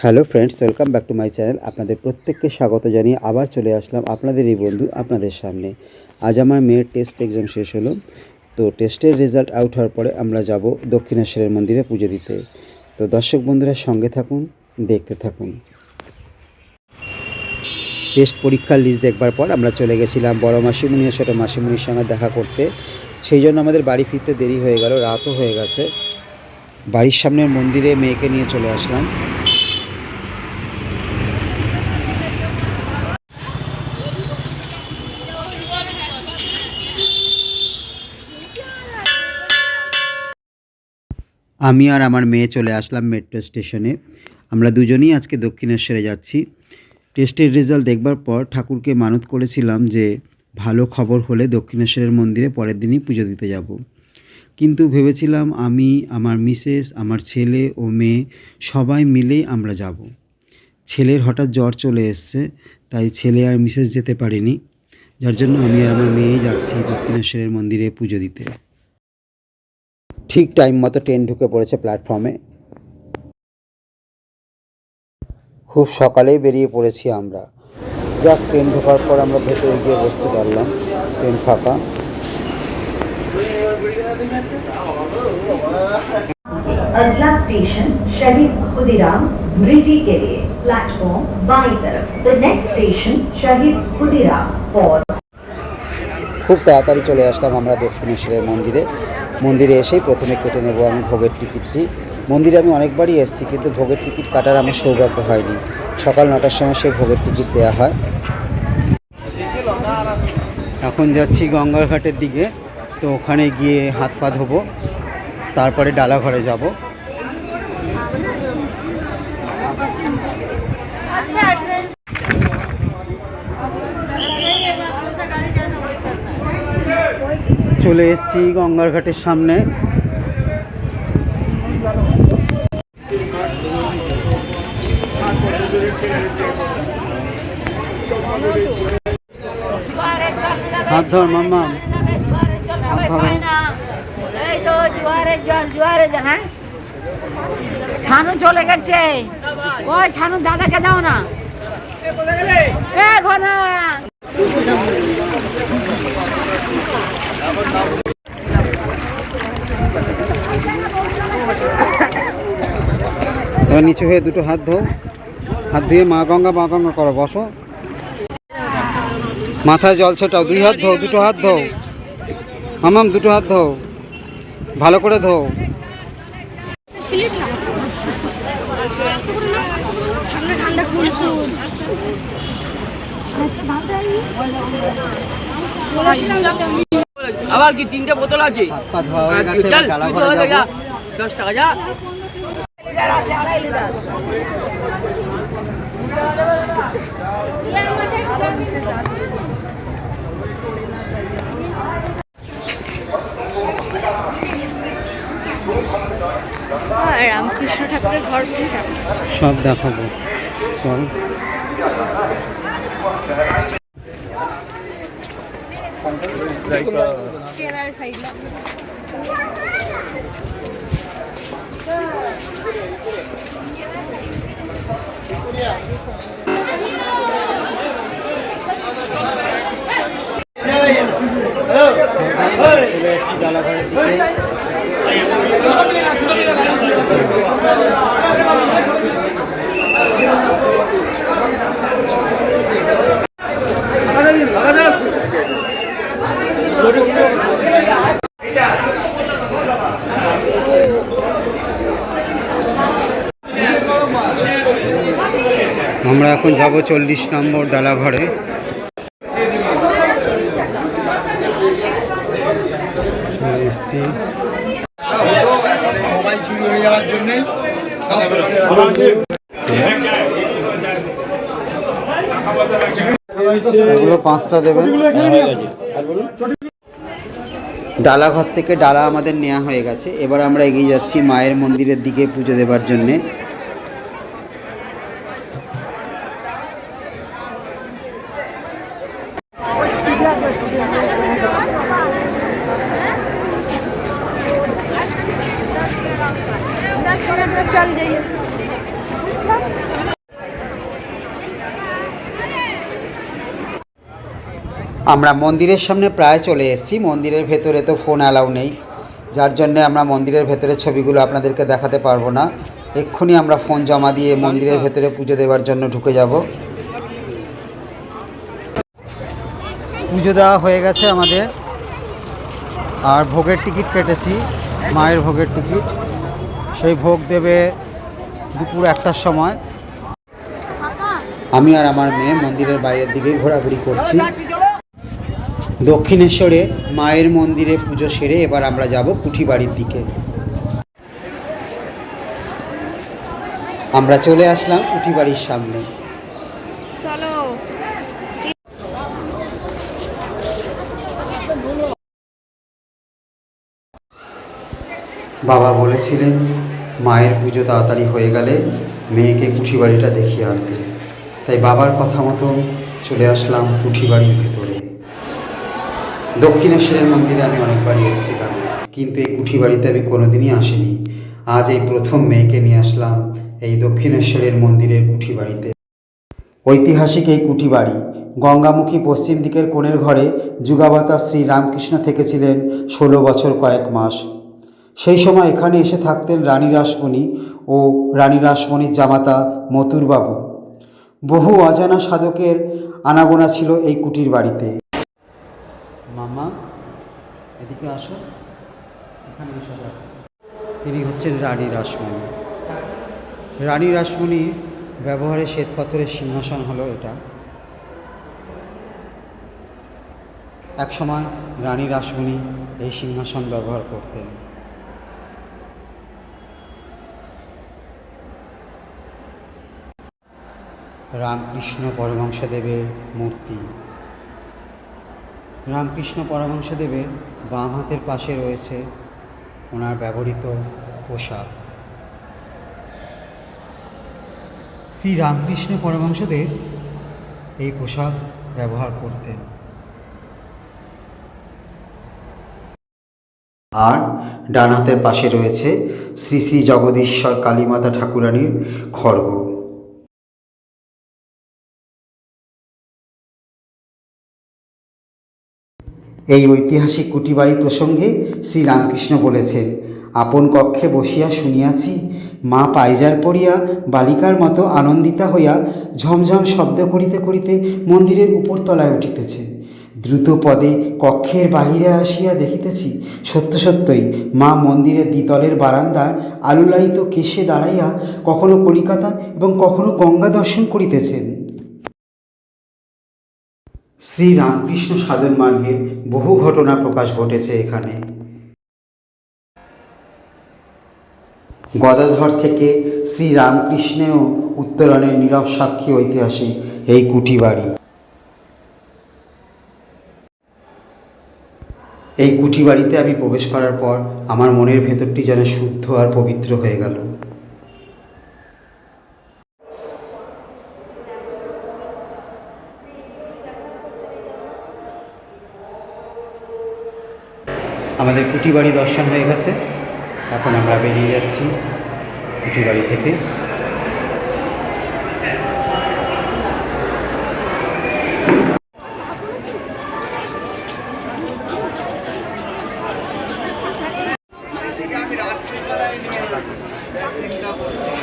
Hello friends, welcome back to my channel. আপনাদের প্রত্যেককে স্বাগত জানিয়ে আবার চলে আসলাম আপনাদের এই বন্ধু আপনাদের সামনে। আজ আমার মেয়ের টেস্ট এক্সাম শেষ হলো, তো টেস্টের রেজাল্ট আউট হওয়ার পরে আমরা যাব দক্ষিণেশ্বরের মন্দিরে পুজো দিতে। তো দর্শক বন্ধুরা সঙ্গে থাকুন, দেখতে থাকুন। টেস্ট পরীক্ষার লিস্ট দেখবার পর আমরা চলে গেছিলাম বড় মাসিমণি ও ছোটো মাসিমণির সঙ্গে দেখা করতে। সেই জন্য আমাদের বাড়ি ফিরতে দেরি হয়ে গেল, রাতও হয়ে গেছে। বাড়ির সামনের মন্দিরে মেয়েকে নিয়ে চলে আসলাম। আমি আর আমার মেয়ে চলে আসলাম মেট্রো স্টেশনে। আমরা দুজনেই আজকে দক্ষিণেশ্বরে যাচ্ছি। টেস্টের রেজাল্ট দেখবার পর ঠাকুরকে মানত করেছিলাম যে ভালো খবর হলে দক্ষিণেশ্বরের মন্দিরে পরের দিনই পুজো দিতে যাব। কিন্তু ভেবেছিলাম আমি, আমার মিসেস, আমার ছেলে ও মেয়ে সবাই মিলেই আমরা যাব। ছেলের হঠাৎ জ্বর চলে এসছে, তাই ছেলে আর মিসেস যেতে পারেনি, যার জন্য আমি আর আমার মেয়েই যাচ্ছি দক্ষিণেশ্বরের মন্দিরে পুজো দিতে। ঠিক টাইম মতো ট্রেন ঢুকে পড়েছে প্ল্যাটফর্মে। খুব সকালেই বেরিয়ে পড়েছি আমরা। যাক, ট্রেন ঢোকার পর আমরা ভেতরে গিয়ে বসতে পারলাম, ট্রেন ফাঁকা। अगला स्टेशन शहीद खुदीराम ब्रिजी के लिए प्लेटफॉर्म बाईं तरफ। द नेक्स्ट स्टेशन शहीद खुदीराम और খুব তাড়াতাড়ি চলে আসলাম আমরা দক্ষিণেশ্বরের মন্দিরে। মন্দিরে এসেই প্রথমে কেটে নেব আমি ভোগের টিকিটটি। মন্দিরে আমি অনেকবারই এসেছি, কিন্তু ভোগের টিকিট কাটার আমার সৌভাগ্য হয়নি। সকাল 9টার সময় সেই ভোগের টিকিট দেওয়া হয়। এখন যাচ্ছি গঙ্গার ঘাটের দিকে, তো ওখানে গিয়ে হাত পা ধোবো, তারপরে ডালাঘরে যাব। চলে এসেছি গঙ্গার ঘাটের সামনে। হাত ধর মাম্মা, ছানু চলে গেছে। ওই ছানু দাদাকে দাও না। এবার নিচু হয়ে দুটো হাত ধো, হাত ধুয়ে মা গঙ্গা করো, বসো। মাথায় জল ছোটাও, 2 হাত ধো, 2টো হাত ধো মামাম, 2টো হাত ধো, ভালো করে ধো। আবার কি 3টে বোতল আছে? হাত পা ধোয়া হয়ে গেছে, ডালাঘরে যাব। 10 টাকা যা। রামকৃষ্ণ ঠাকুরের ঘর সব দেখাবো, চল। ডালাঘরের দিকে আমরা এখন যাব 40 নম্বর ডালাঘরে। মোবাইল চুরি হয়ে যাওয়ার জন্য এগুলো 5টা দেবেন। ডালাঘর থেকে ডালা আমাদের নেওয়া হয়ে গেছে। এবার আমরা এগিয়ে যাচ্ছি মায়ের মন্দিরের দিকে পুজো দেবার জন্যে। चल जाइए। আমরা মন্দিরের সামনে প্রায় চলে এসেছি। মন্দিরের ভেতরে তো ফোন অ্যালাউ নেই, যার জন্যে আমরা মন্দিরের ভেতরের ছবিগুলো আপনাদেরকে দেখাতে পারবো না। এক্ষুনি আমরা ফোন জমা দিয়ে মন্দিরের ভেতরে পুজো দেওয়ার জন্য ঢুকে যাব। পুজো দেওয়া হয়ে গেছে আমাদের, আর ভোগের টিকিট কেটেছি, মায়ের ভোগের টিকিট। সেই ভোগ দেবে দুপুর 1টার সময়। আমি আর আমার মেয়ে মন্দিরের বাইরের দিকে ঘোরাঘুরি করছি। দক্ষিণেশ্বরে মায়ের মন্দিরে পুজো সেরে এবার আমরা যাব কুঠিবাড়ির দিকে। আমরা চলে আসলাম কুঠিবাড়ির সামনে। চলো। বাবা বলেছিলেন মায়ের পুজো তাড়াতাড়ি হয়ে গেলে মেয়েকে কুঠিবাড়িটা দেখিয়ে আনতে, তাই বাবার কথা মতো চলে আসলাম কুঠিবাড়ির ভেতরে। দক্ষিণেশ্বরের মন্দিরে আমি অনেকবারই এসেছিলাম, কিন্তু এই কুঠিবাড়িতে আমি কোনোদিনই আসিনি। আজ এই প্রথম মেয়েকে নিয়ে আসলাম এই দক্ষিণেশ্বরের মন্দিরের কুঠিবাড়িতে। ঐতিহাসিক এই কুঠিবাড়ি গঙ্গামুখী পশ্চিম দিকের কোণের ঘরে যুগাবতার শ্রী রামকৃষ্ণ থেকেছিলেন 16 বছর কয়েক মাস। সেই সময় এখানে এসে থাকতেন রানী রাসমণি ও রানী রাসমণির জামাতা মথুরবাবু। বহু অজানা সাধকের আনাগোনা ছিল এই কুটির বাড়িতে। মামা এদিকে আসো, এখানে এসে দেখো। তিনি হচ্ছেন রানী রাসমণি। রানী রাসমণির ব্যবহারে শ্বেতপাথরের সিংহাসন হলো এটা। একসময় রানী রাসমণি এই সিংহাসন ব্যবহার করতেন। রামকৃষ্ণ পরমহংসদেবের মূর্তি। রামকৃষ্ণ পরমহংসদেবের বাম হাতের পাশে রয়েছে ওনার ব্যবহৃত পোশাক। শ্রী রামকৃষ্ণ পরমহংসদেব এই পোশাক ব্যবহার করতেন। আর ডান হাতের পাশে রয়েছে শ্রী শ্রী জগদীশ্বর কালীমাতা ঠাকুরানীর খড়গ। এই ঐতিহাসিক কুটিবাড়ি প্রসঙ্গে শ্রী রামকৃষ্ণ বলেছেন, আপন কক্ষে বসিয়া শুনিয়াছি মা পাইজার পড়িয়া বালিকার মতো আনন্দিতা হইয়া ঝমঝম শব্দ করিতে করিতে মন্দিরের উপরতলায় উঠিতেছে। দ্রুত পদে কক্ষের বাহিরে আসিয়া দেখিতেছি সত্য সত্যই মা মন্দিরের দ্বিতলের বারান্দায় আলুলায়িত কেশে দাঁড়াইয়া কখনো কলিকাতা এবং কখনো গঙ্গা দর্শন করিতেছেন। শ্রী রামকৃষ্ণ সাধন মার্গের বহু ঘটনা প্রকাশ ঘটেছে এখানে। গদাধর থেকে শ্রী রামকৃষ্ণেও উত্তরণের নীরব সাক্ষী ঐতিহাসিক এই কুঠিবাড়ি। এই কুঠিবাড়িতে আমি প্রবেশ করার পর আমার মনের ভেতরটি যেন শুদ্ধ আর পবিত্র হয়ে গেল। আমাদের কুঠিবাড়ি দর্শন হয়ে গেছে, এখন আমরা বেরিয়ে যাচ্ছি কুঠিবাড়ি থেকে।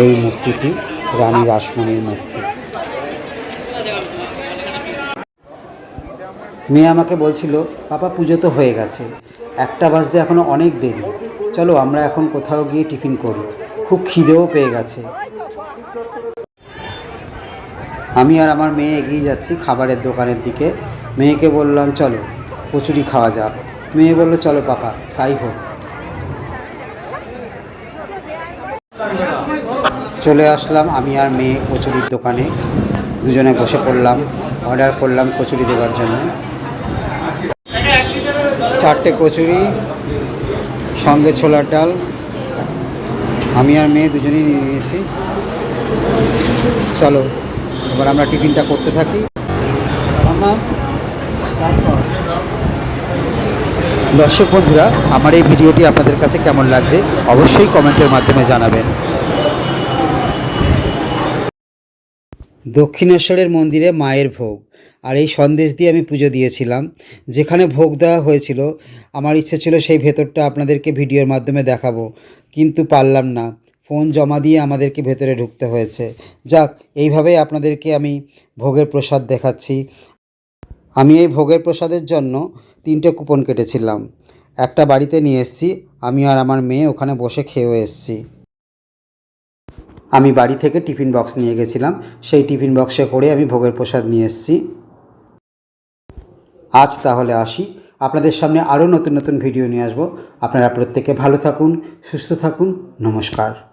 এই মূর্তিটি রানী রাসমণির মূর্তি। মেয়ে আমাকে বলছিল, পাপা পুজো তো হয়ে গেছে, 1টা বাজতে এখনও অনেক দেরি, চলো আমরা এখন কোথাও গিয়ে টিফিন করি, খুব খিদেও পেয়ে গেছে। আমি আর আমার মেয়ে এগিয়ে যাচ্ছি খাবারের দোকানের দিকে। মেয়েকে বললাম চলো কচুরি খাওয়া যাক। মেয়ে বলল চলো পাপা তাই হোক। চলে আসলাম আমি আর মেয়ে কচুরির দোকানে, দুজনে বসে পড়লাম, অর্ডার করলাম কচুরি দেওয়ার জন্য। 4টে কচুরি সঙ্গে ছোলার ডাল আমি আর মেয়ে দুজনেই নিয়ে নিয়েছি। চলো এবার আমরা টিফিনটা করতে থাকি। দর্শক বন্ধুরা, আমার এই ভিডিওটি আপনাদের কাছে কেমন লাগছে অবশ্যই কমেন্টের মাধ্যমে জানাবেন। দক্ষিণেশ্বরের মন্দিরে মায়ের ভোগ, আর এই সন্দেশ দিয়ে আমি পুজো দিয়েছিলাম। যেখানে ভোগ দেওয়া হয়েছিল আমার ইচ্ছে ছিল সেই ভেতরটা আপনাদেরকে ভিডিওর মাধ্যমে দেখাবো, কিন্তু পারলাম না। ফোন জমা দিয়ে আমাদেরকে ভেতরে ঢুকতে হয়েছে। যাক, এইভাবেই আপনাদেরকে আমি ভোগের প্রসাদ দেখাচ্ছি। আমি এই ভোগের প্রসাদের জন্য 3টে কুপন কেটেছিলাম। একটা বাড়িতে নিয়ে এসেছি, আমি আর আমার মেয়ে ওখানে বসে খেয়েও এসেছি। আমি বাড়ি থেকে টিফিন বক্স নিয়ে গেছিলাম, সেই টিফিন বক্সে করে আমি ভোগের প্রসাদ নিয়ে এসেছি। আজ তাহলে আসি, আপনাদের সামনে আরও নতুন নতুন ভিডিও নিয়ে আসবো। আপনারা প্রত্যেকে ভালো থাকুন, সুস্থ থাকুন। নমস্কার।